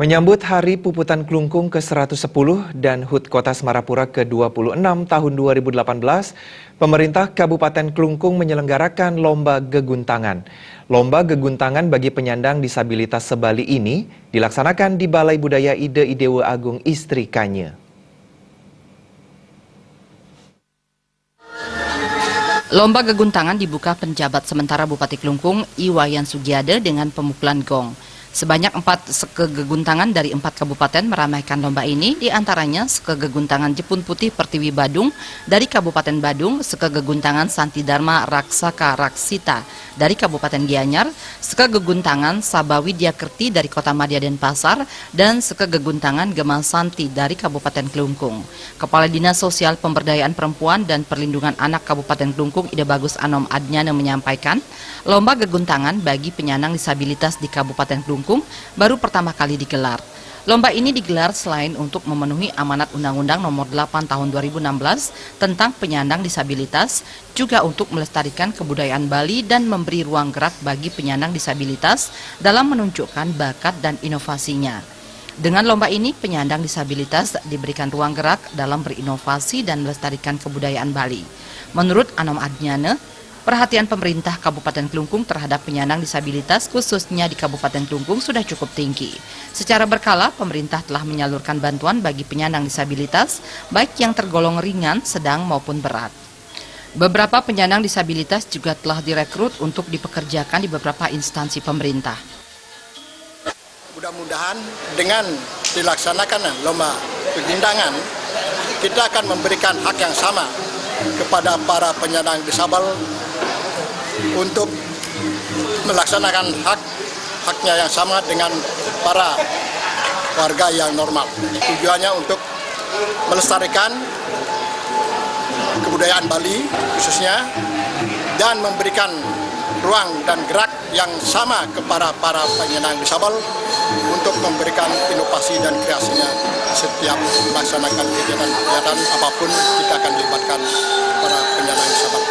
Menyambut Hari Puputan Klungkung ke-110 dan HUT Kota Semarapura ke-26 tahun 2018, pemerintah Kabupaten Klungkung menyelenggarakan Lomba Geguntangan. Lomba Geguntangan bagi penyandang disabilitas se-Bali ini dilaksanakan di Balai Budaya Ide Idewe Agung Istri Kanye. Lomba Geguntangan dibuka penjabat sementara Bupati Klungkung, Iwayan Sugiade dengan pemukulan gong. Sebanyak 4 sekegeguntangan dari 4 kabupaten meramaikan lomba ini, diantaranya sekegeguntangan Jepun Putih Pertiwi Badung dari Kabupaten Badung, sekegeguntangan Santi Dharma Raksaka Raksita dari Kabupaten Gianyar, sekegeguntangan Sabawi Diakerti dari Kota Madya Denpasar, dan sekegeguntangan Gema Santi dari Kabupaten Klungkung. Kepala Dinas Sosial Pemberdayaan Perempuan dan Perlindungan Anak Kabupaten Klungkung, Ida Bagus Anom Adnyana menyampaikan, lomba geguntangan bagi penyandang disabilitas di Kabupaten Klungkung baru pertama kali digelar. Lomba ini digelar selain untuk memenuhi amanat Undang-Undang Nomor 8 Tahun 2016 tentang penyandang disabilitas, juga untuk melestarikan kebudayaan Bali dan memberi ruang gerak bagi penyandang disabilitas dalam menunjukkan bakat dan inovasinya. Dengan lomba ini, penyandang disabilitas diberikan ruang gerak dalam berinovasi dan melestarikan kebudayaan Bali. Menurut Anom Adnyana, perhatian pemerintah Kabupaten Klungkung terhadap penyandang disabilitas khususnya di Kabupaten Klungkung sudah cukup tinggi. Secara berkala, pemerintah telah menyalurkan bantuan bagi penyandang disabilitas, baik yang tergolong ringan, sedang maupun berat. Beberapa penyandang disabilitas juga telah direkrut untuk dipekerjakan di beberapa instansi pemerintah. Mudah-mudahan dengan dilaksanakan lomba geguntangan, kita akan memberikan hak yang sama kepada para penyandang disabel untuk melaksanakan haknya yang sama dengan para warga yang normal. Tujuannya untuk melestarikan kebudayaan Bali khususnya dan memberikan ruang dan gerak yang sama kepada para penyandang disabel untuk memberikan inovasi dan kreasinya setiap melaksanakan kegiatan apapun. Kita akan libatkan para penyandang disabel.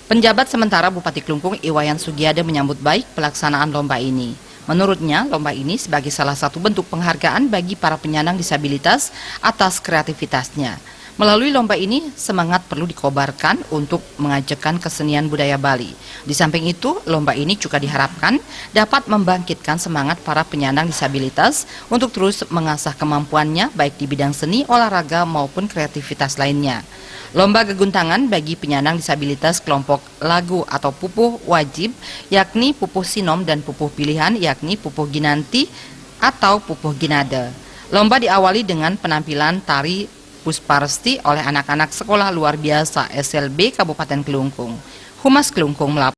Penjabat sementara Bupati Klungkung, Iwayan Sugiade, menyambut baik pelaksanaan lomba ini. Menurutnya, lomba ini sebagai salah satu bentuk penghargaan bagi para penyandang disabilitas atas kreativitasnya. Melalui lomba ini, semangat perlu dikobarkan untuk mengajakkan kesenian budaya Bali. Di samping itu, lomba ini juga diharapkan dapat membangkitkan semangat para penyandang disabilitas untuk terus mengasah kemampuannya baik di bidang seni, olahraga maupun kreativitas lainnya. Lomba geguntangan bagi penyandang disabilitas kelompok lagu atau pupuh wajib, yakni pupuh sinom, dan pupuh pilihan, yakni pupuh ginanti atau pupuh ginade. Lomba diawali dengan penampilan tari Pusparesti oleh anak-anak sekolah luar biasa SLB Kabupaten Klungkung. Humas Klungkung melaporkan.